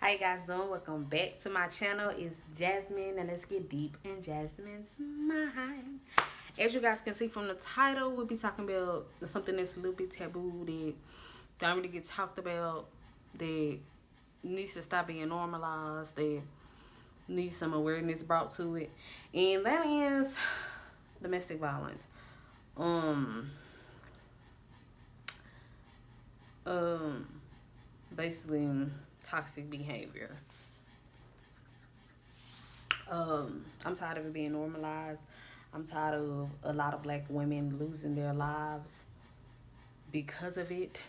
How you guys doing? Welcome back to my channel. It's Jasmine, and let's get deep in Jasmine's mind. As you guys can see from the title, we'll be talking about something that's a little bit taboo that don't really get talked about, that needs to stop being normalized, that needs some awareness brought to it, and that is domestic violence. Um, um, Basically toxic behavior. I'm tired of it being normalized. I'm tired of a lot of black women losing their lives because of it.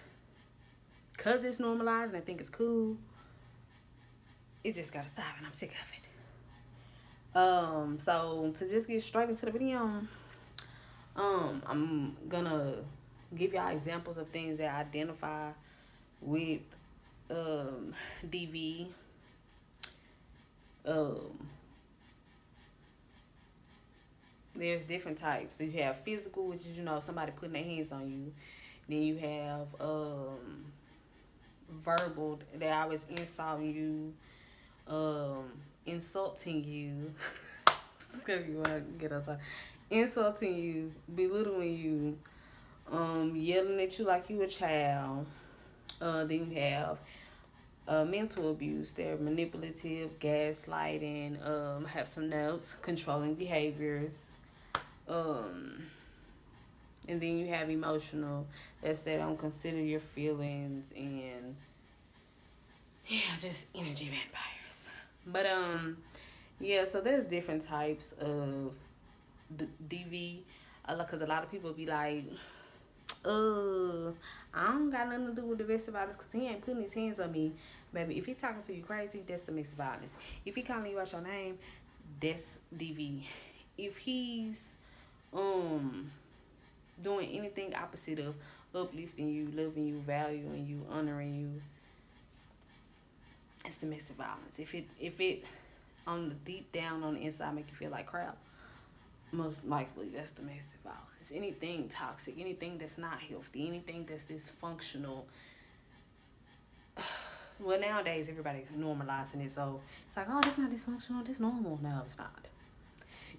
Because it's normalized and I think it's cool. It just gotta stop and I'm sick of it. So to just get straight into the video, I'm gonna give y'all examples of things that I identify with DV. Um, there's different types. You have physical, which is somebody putting their hands on you. Then you have verbal, they always insulting you, insulting you. Because you want to get outside, insulting you, belittling you, yelling at you like you a child. Then you have mental abuse. They're manipulative, gaslighting. Have some notes, controlling behaviors. Um, and then you have emotional. That's they don't consider your feelings and yeah, just energy vampires. But yeah. So there's different types of DV. Cause a lot of people be like, I don't got nothing to do with the rest about it, cause he ain't putting his hands on me. Baby, if he talking to you crazy, that's domestic violence. If he calling you out your name, that's DV. If he's um doing anything opposite of uplifting you, loving you, valuing you, honoring you, it's domestic violence. If it on the deep down on the inside make you feel like crap, most likely that's domestic violence. Anything toxic, anything that's not healthy, anything that's dysfunctional. Well, nowadays everybody's normalizing it, so it's like, oh, that's not dysfunctional, that's normal. No, it's not.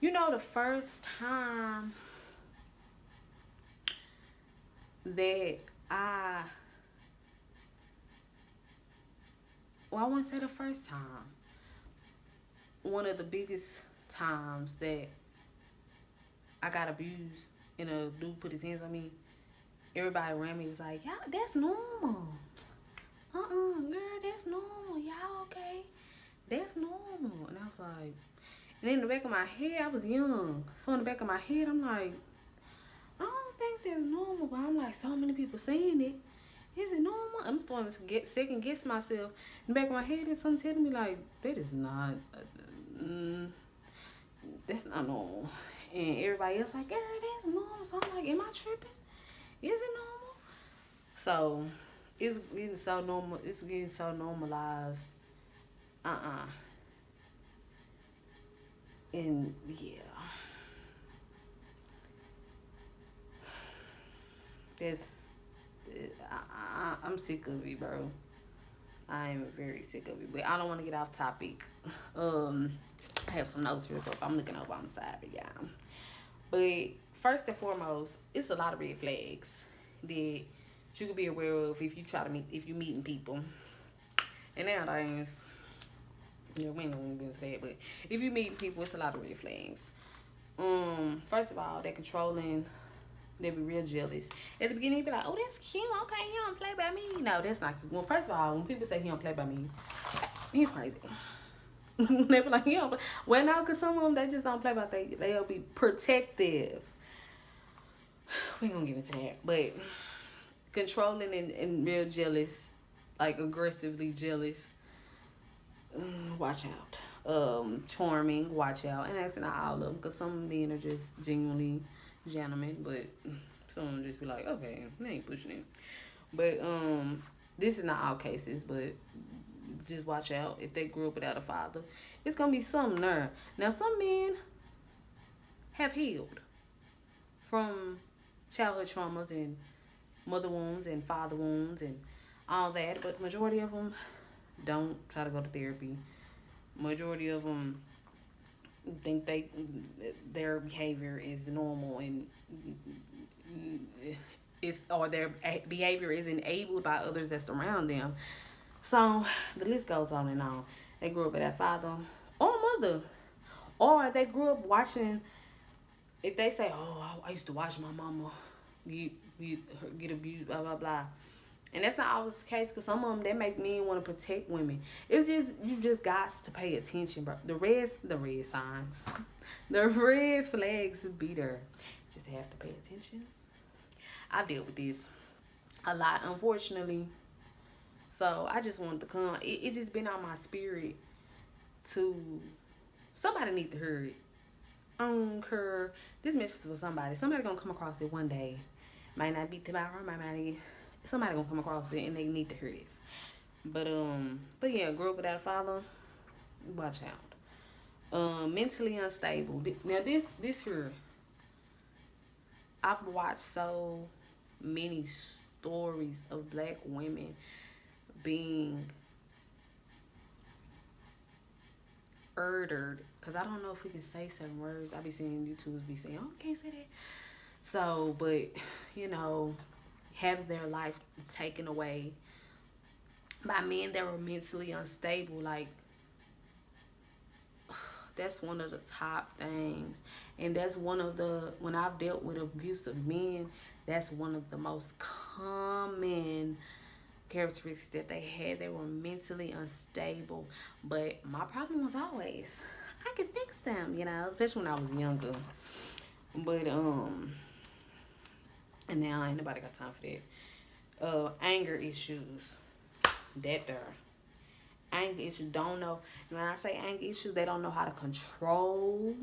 The first time that I, well, I wouldn't say the first time. One of the biggest times that I got abused and a dude put his hands on me, everybody around me was like, "Yeah, that's normal. Girl, that's normal. Y'all okay? That's normal." And I was like, and in the back of my head, I was young. So in the back of my head, I'm like, I don't think that's normal. But I'm like, so many people saying it. Is it normal? I'm starting to get second guess myself. In the back of my head, there's something telling me like, that is not, mm, that's not normal. And everybody else like, girl, that's normal. So I'm like, am I tripping? Is it normal? So it's getting so normal. It's getting so normalized. And yeah, that's. I'm sick of it, bro. I am very sick of it, but I don't want to get off topic. Um, I have some notes here, so if I'm looking over on the side, but yeah. But first and foremost, it's a lot of red flags that you could be aware of if you meeting people. And nowadays, we ain't gonna get into that, but if you meet people, it's a lot of red flags. First of all, they're controlling. They be real jealous. At the beginning, they be like, "Oh, that's cute. Okay, he don't play by me." No, that's not cute. Well, first of all, when people say he don't play by me, he's crazy. They be like, "He don't play." Well, no, because some of them, they just don't play by they'll be protective. We ain't gonna get into that. But controlling and real jealous, like aggressively jealous, watch out. Charming, watch out. And that's not all of them, because some men are just genuinely gentlemen, but some of them just be like, okay, they ain't pushing it. But this is not all cases, but just watch out. If they grew up without a father, it's gonna be something there. Now, some men have healed from childhood traumas and mother wounds and father wounds and all that, but majority of them don't try to go to therapy. Majority of them think their behavior is normal and is or their behavior is enabled by others that surround them. So the list goes on and on. They grew up with that father or mother, or they grew up watching. If they say, "Oh, I used to watch my mama get abused," blah blah blah, and that's not always the case, because some of them, they make men want to protect women. It's just, you just got to pay attention, bro. The red signs, the red flags be there. Just have to pay attention. I deal with this a lot, unfortunately. So I just wanted to come. It just been on my spirit to, somebody need to hear it. I don't care. This message is for somebody. Somebody gonna come across it one day. Might not be tomorrow. Might not be. Somebody gonna come across it and they need to hear this. But yeah, grew up without a father. Watch out. Mentally unstable. Now this here, I've watched so many stories of black women being murdered. Cause I don't know if we can say certain words. I be seeing YouTubers be saying, "Oh, can't say that." So, but you know, have their life taken away by men that were mentally unstable. Like, that's one of the top things. And that's one of the, when I've dealt with abusive men, that's one of the most common characteristics that they had. They were mentally unstable. But my problem was always, I could fix them, you know, especially when I was younger. But and now ain't nobody got time for that. Anger issues, that there. Anger issues, don't know. And when I say anger issues, they don't know how to control.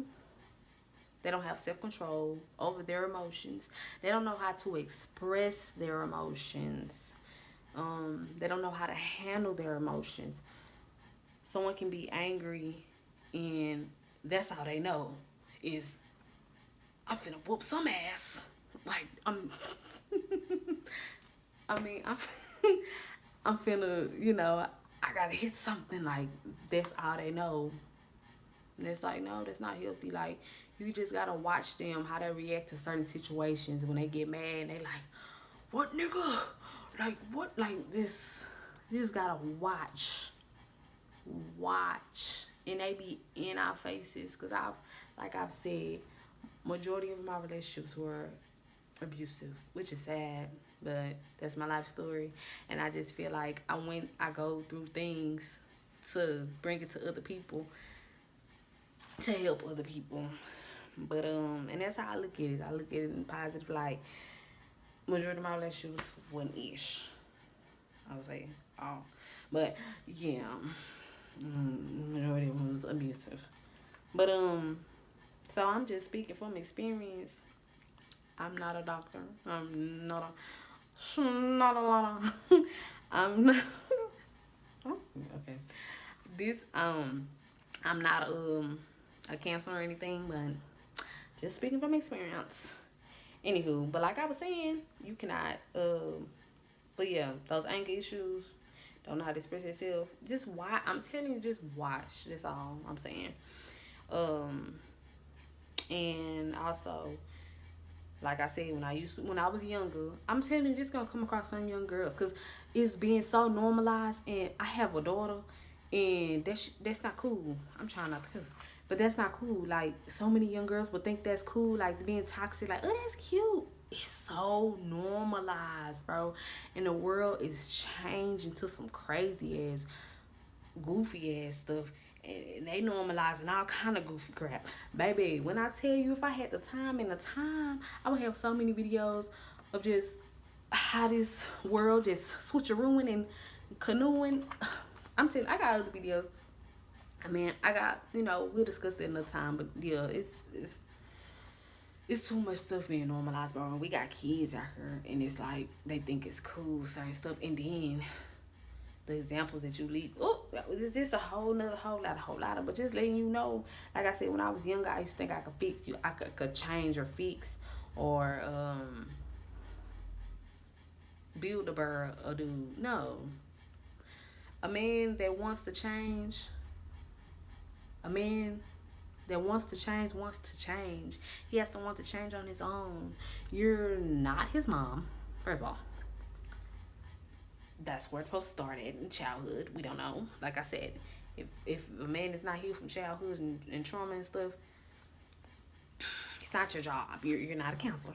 They don't have self-control over their emotions. They don't know how to express their emotions. They don't know how to handle their emotions. Someone can be angry and that's all they know is, I'm finna whoop some ass. Like, I mean, I'm finna, you know, I gotta hit something. Like, that's all they know. And it's like, no, that's not healthy. Like, you just gotta watch them, how they react to certain situations. When they get mad, they like, what, nigga? Like, what? Like, this, you just gotta watch. And they be in our faces. Because like I've said, majority of my relationships were abusive, which is sad, but that's my life story. And I just feel like I go through things to bring it to other people, to help other people. But and that's how I look at it. I look at it in positive light. Majority of my relationships wasn't ish, I would say. Oh, but yeah, majority of them was abusive. But so I'm just speaking from experience. I'm not a doctor. I'm not a lot of. I'm not. Oh, okay. This I'm not a cancer or anything, but just speaking from experience. Anywho, but like I was saying, you cannot. But yeah, those anger issues, don't know how to express yourself. Just watch. I'm telling you, just watch. That's all I'm saying. Um, and also, like I said, when I was younger, I'm telling you, this gonna come across some young girls, cause it's being so normalized. And I have a daughter, and that's not cool. I'm trying not to cuss, but that's not cool. Like, so many young girls would think that's cool, like being toxic. Like, oh, that's cute. It's so normalized, bro. And the world is changing to some crazy ass, goofy ass stuff. And they normalizing all kind of goofy crap. Baby, when I tell you, if I had the time and the time, I would have so many videos of just how this world just switcherooing and canoeing. I'm telling you, I got other videos. I mean, I got, we'll discuss that another time. But yeah, it's too much stuff being normalized, bro. And we got kids out here, and it's like they think it's cool, certain stuff. And then the examples that you lead, it's just a whole lot of, but just letting you know, like I said, when I was younger, I used to think I could fix you, I could change or fix, or build a bird or dude. No, A man that wants to change, a man that wants to change. He has to want to change on his own. You're not his mom, first of all. That's where it's supposed to start at in childhood. We don't know. Like I said, if a man is not healed from childhood and trauma and stuff, it's not your job. You're not a counselor.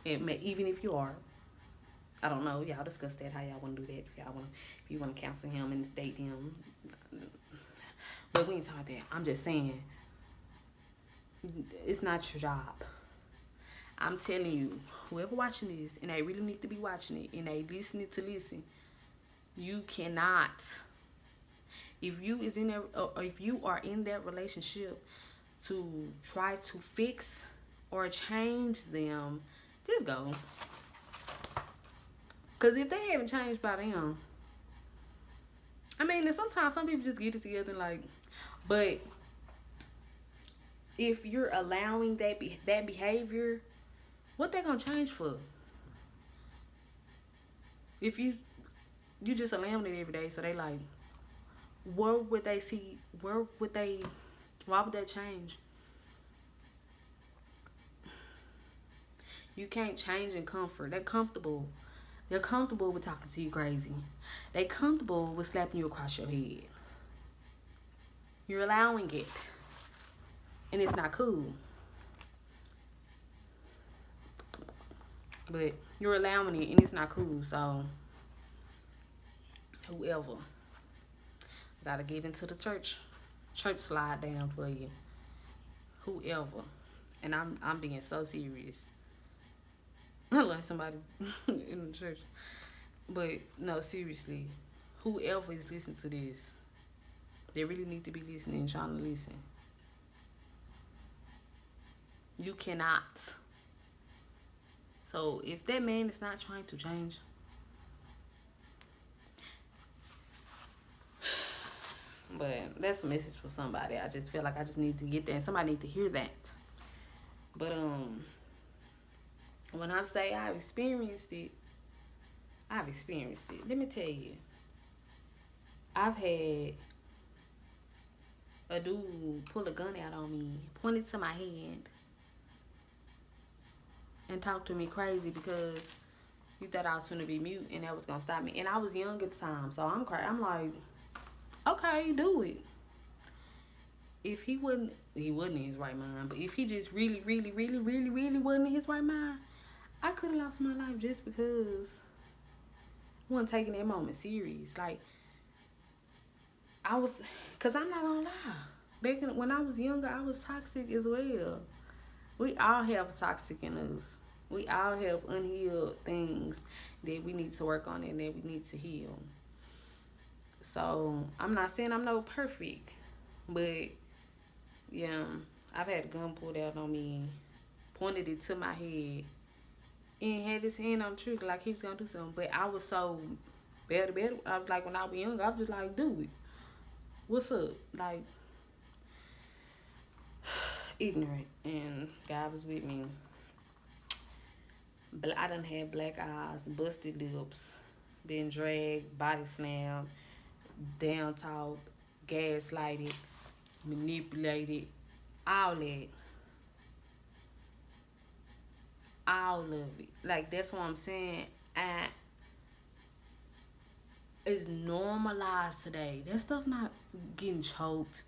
Even if you are, I don't know. Y'all discuss that how y'all want to do that. If you want to counsel him and date him, but we ain't talking that. I'm just saying, it's not your job. I'm telling you, whoever watching this, and they really need to be watching it, and they listening to listen, you cannot. If you is in there, or if you are in that relationship to try to fix or change them, just go. Cause if they haven't changed by them, I mean, and sometimes some people just get it together and like, but if you're allowing that behavior, what they gonna change for? If you just allowing it every day, so they like, where would they see? Where would they? Why would that change? You can't change in comfort. They're comfortable. They're comfortable with talking to you crazy. They're comfortable with slapping you across your head. You're allowing it, and it's not cool. But you're allowing it, and it's not cool. So whoever gotta get into the church slide down for you. Whoever, and I'm being so serious. Like somebody in the church, but no, seriously, whoever is listening to this, they really need to be listening and trying to listen. You cannot. So if that man is not trying to change, but that's a message for somebody. I just feel like I just need to get that, and somebody need to hear that. But when I say I've experienced it. Let me tell you, I've had a dude pull a gun out on me, point it to my hand, and talk to me crazy because he thought I was gonna be mute and that was gonna stop me. And I was young at the time, so I'm like, okay, do it. If he wasn't in his right mind, but if he just really, really, really, really, really wasn't in his right mind, I could have lost my life just because I wasn't taking that moment serious. Like, because I'm not gonna lie. When I was younger, I was toxic as well. We all have toxic in us. We all have unhealed things that we need to work on and that we need to heal. So, I'm not saying I'm no perfect, but yeah, I've had a gun pulled out on me, pointed it to my head, and had his hand on the trigger like he was gonna do something. But I was so bad. I was like, when I was young, I was just like, do it. What's up? Like, ignorant. And God was with me. But I done had black eyes, busted lips, been dragged, body slammed, down talked, gaslighted, manipulated, all that. All of it. Like, that's what I'm saying. And it's normalized today. That stuff not getting choked.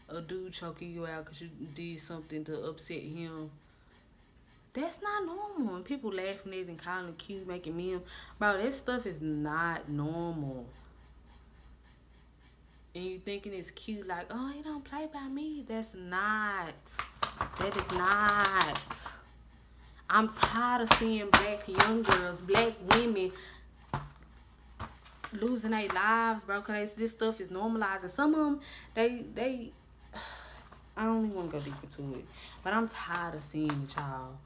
A dude choking you out because you did something to upset him. That's not normal. And people laughing at it and calling it cute, making memes. Bro, that stuff is not normal. And you thinking it's cute, like, oh, he don't play by me. That's not. That is not. I'm tired of seeing black young girls, black women losing their lives, bro, because this stuff is normalized. And some of them, they I don't even want to go deep into it, but I'm tired of seeing it, y'all.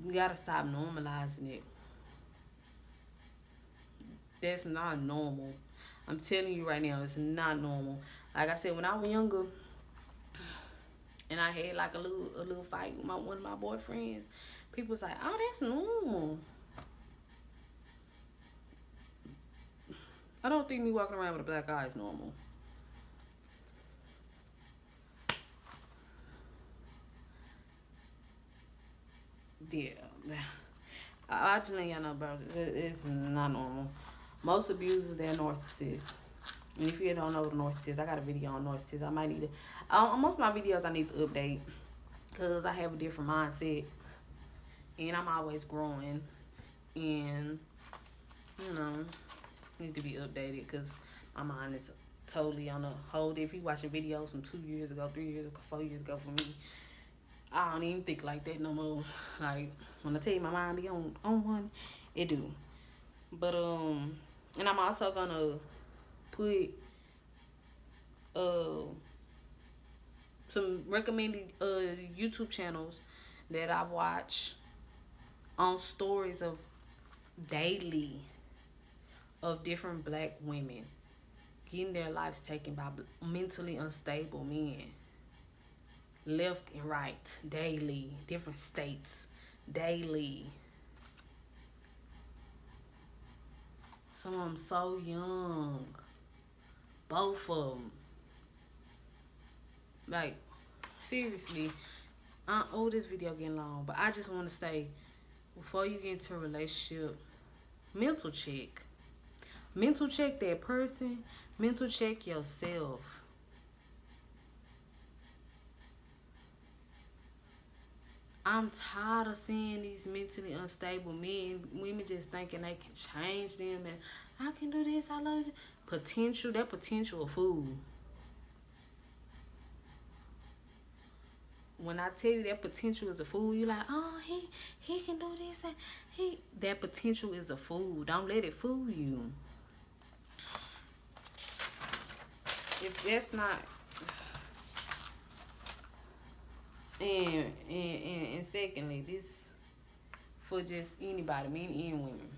We gotta stop normalizing it. That's not normal. I'm telling you right now, it's not normal. Like I said, when I was younger, and I had like a little fight with one of my boyfriends, people was like, "Oh, that's normal." I don't think me walking around with a black eye is normal. Yeah. I just let y'all know, bro. It's not normal. Most abusers, they're narcissists. And if you don't know what a narcissist, I got a video on narcissists. I might need to. Most of my videos I need to update because I have a different mindset, and I'm always growing, and you know, need to be updated because my mind is totally on a whole. If you watching videos from 2 years ago, 3 years ago, 4 years ago for me, I don't even think like that no more. Like when I tell you my mind be on one, it do. But and I'm also gonna put uh some recommended YouTube channels that I watch on stories of daily of different black women getting their lives taken by mentally unstable men, left and right, daily, different states, daily. Some of them so young, both of them. Like, seriously, this video getting long, but I just want to say, before you get into a relationship, mental check. Mental check that person. Mental check yourself. I'm tired of seeing these mentally unstable men, women just thinking they can change them and I can do this, I love it. Potential, that potential a fool. When I tell you that potential is a fool, you like, oh, he can do this and that potential is a fool. Don't let it fool you. If that's not and secondly, this for just anybody, men and women.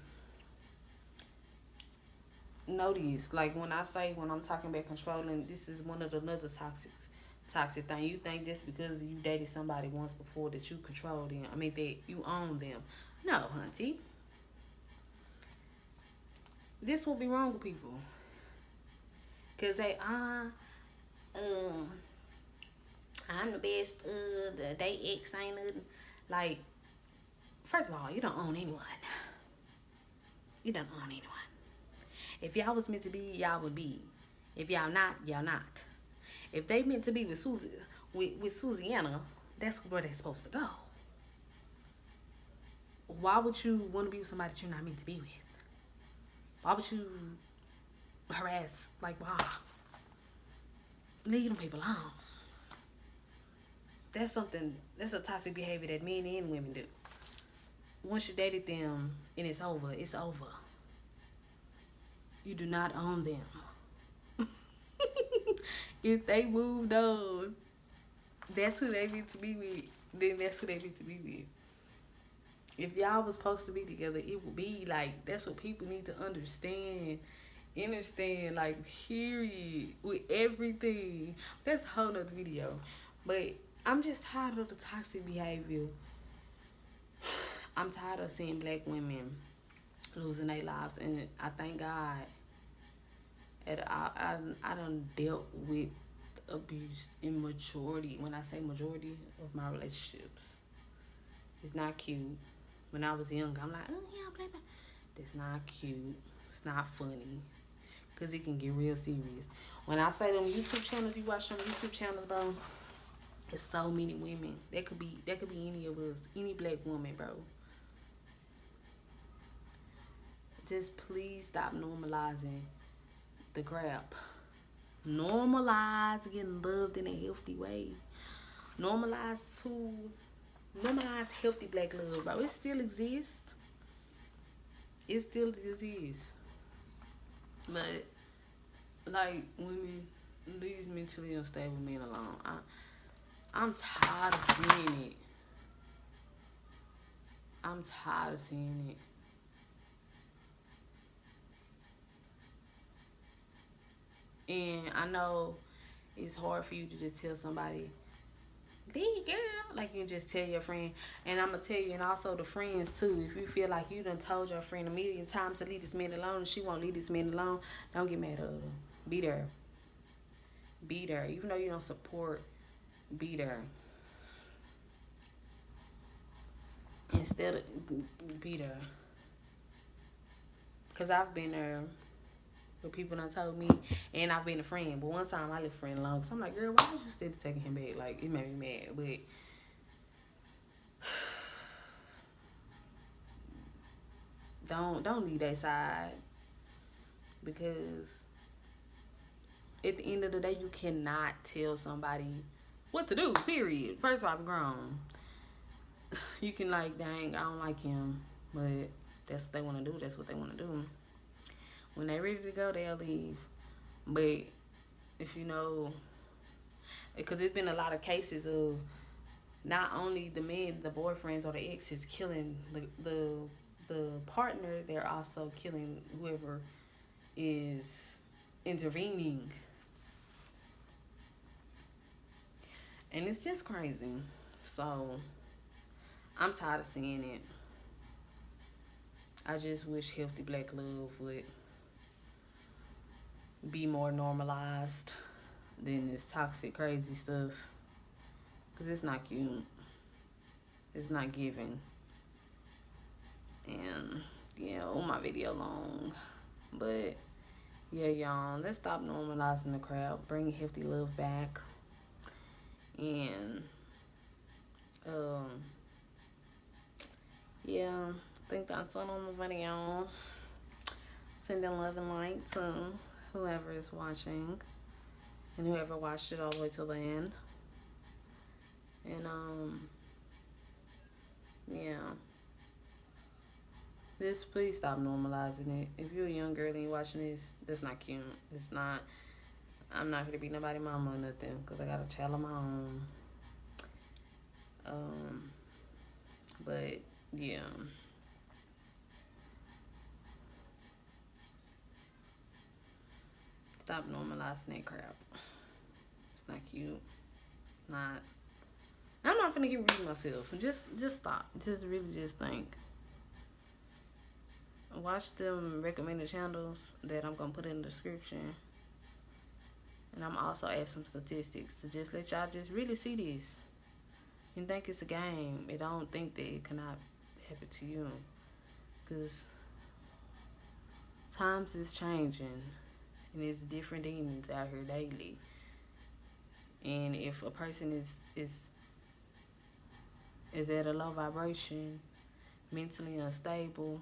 Notice, like when I'm talking about controlling, this is one of the other toxic thing. You think just because you dated somebody once before that you control them, I mean that you own them. No, hunty. This will be wrong with people. Cause I'm the best, they ex ain't nothing. Like, first of all, you don't own anyone. You don't own anyone. If y'all was meant to be, y'all would be. If y'all not, y'all not. If they meant to be with Susiana, that's where they're supposed to go. Why would you want to be with somebody that you're not meant to be with? Why would you harass? Like, why? Leave them people alone. That's a toxic behavior that men and women do. Once you dated them and it's over, it's over. You do not own them. If they moved on, that's who they need to be with. Then that's who they need to be with. If y'all was supposed to be together, it would be like, that's what people need to understand. Understand, like, period. With everything. That's a whole nother video. But I'm just tired of the toxic behavior. I'm tired of seeing black women losing their lives. And I thank God that I done dealt with abuse in majority. When I say majority of my relationships. It's not cute. When I was young, I'm like, oh yeah, blah, blah. That's not cute. It's not funny. Because it can get real serious. When I say them YouTube channels, you watch them YouTube channels, bro. It's so many women. That could be any of us. Any black woman, bro. Just please stop normalizing the crap. Normalize getting loved in a healthy way. Normalize healthy black love, bro. It still exists. It still exists. But, like, women, these mentally unstable men alone. I'm tired of seeing it. I'm tired of seeing it. And I know it's hard for you to just tell somebody leave, girl. Like, you just tell your friend. And I'm going to tell you, and also the friends, too. If you feel like you done told your friend a million times to leave this man alone and she won't leave this man alone, don't get mad at her. Be there. Be there. Even though you don't support, be there. Instead of, be there. Because I've been there with people done told me, and I've been a friend. But one time I left a friend alone. So I'm like, girl, why was you still taking him back? Like, it made me mad. But don't leave that side, because at the end of the day, you cannot tell somebody what to do, period. First of all, I'm grown. You can, like, dang, I don't like him, but that's what they want to do. That's what they want to do. When they're ready to go, they'll leave. But if you know, because it's been a lot of cases of not only the men, the boyfriends or the exes killing the partner, they're also killing whoever is intervening. And it's just crazy. So I'm tired of seeing it. I just wish healthy black love would be more normalized than this toxic, crazy stuff. Because it's not cute. It's not giving. And yeah, my video long. But yeah, y'all, let's stop normalizing the crowd. Bring healthy love back. And yeah, I think that's all on the video. Sending love and light to whoever is watching and whoever watched it all the way till the end. And yeah, just please stop normalizing it. If you're a young girl and you're watching this, that's not cute. It's not. I'm not gonna be nobody's mama or nothing, because I got a child of my own. But yeah. Stop normalizing that crap. It's not cute. It's not. I'm not finna get read myself. Just stop. Just really just think. Watch them recommended channels that I'm gonna put in the description. And I'm also add some statistics to just let y'all just really see this. And think it's a game. And don't think that it cannot happen to you. Because times is changing. And it's different demons out here daily. And if a person is at a low vibration, mentally unstable,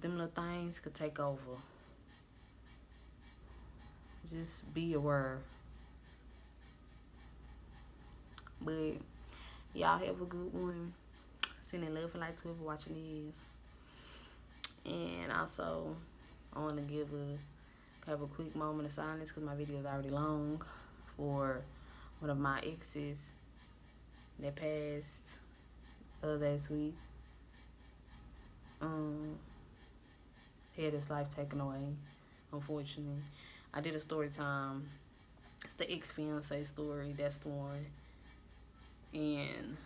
them little things could take over. Just be aware. But y'all have a good one. Sending love and light to whoever watching this. And also, I want to have a quick moment of silence, because my video is already long, for one of my exes that passed last week. He had his life taken away, unfortunately. I did a story time. It's the ex-fiance story. That's the one. And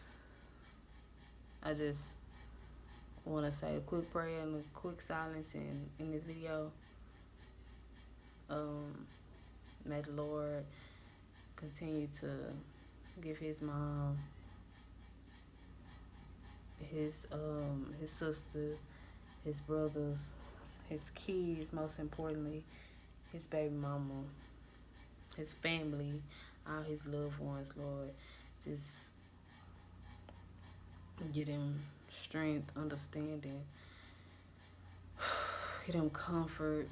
I just want to say a quick prayer and a quick silence in this video. May the Lord continue to give his mom, his sister, his brothers, his kids, most importantly, his baby mama, his family, all his loved ones, Lord. Just get him strength, understanding, get him comfort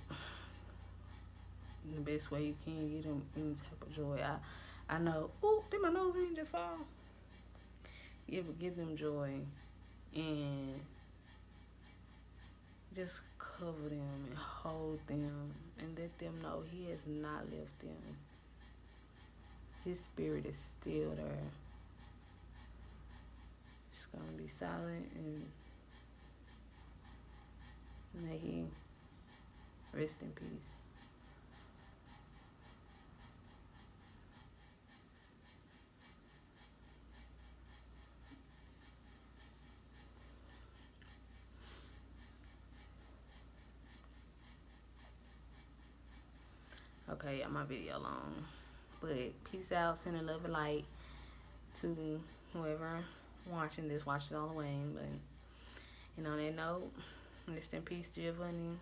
in the best way you can. Get him any type of joy. I know, did my nose ring just fall? Give them joy, and just cover them and hold them and let them know he has not left them. His spirit is still there. Just gonna be silent, and may he rest in peace. Okay, yeah, my video long. But peace out, sending love and light to whoever watching this, watch it all the way. But, on that note, rest in peace, Giovanni.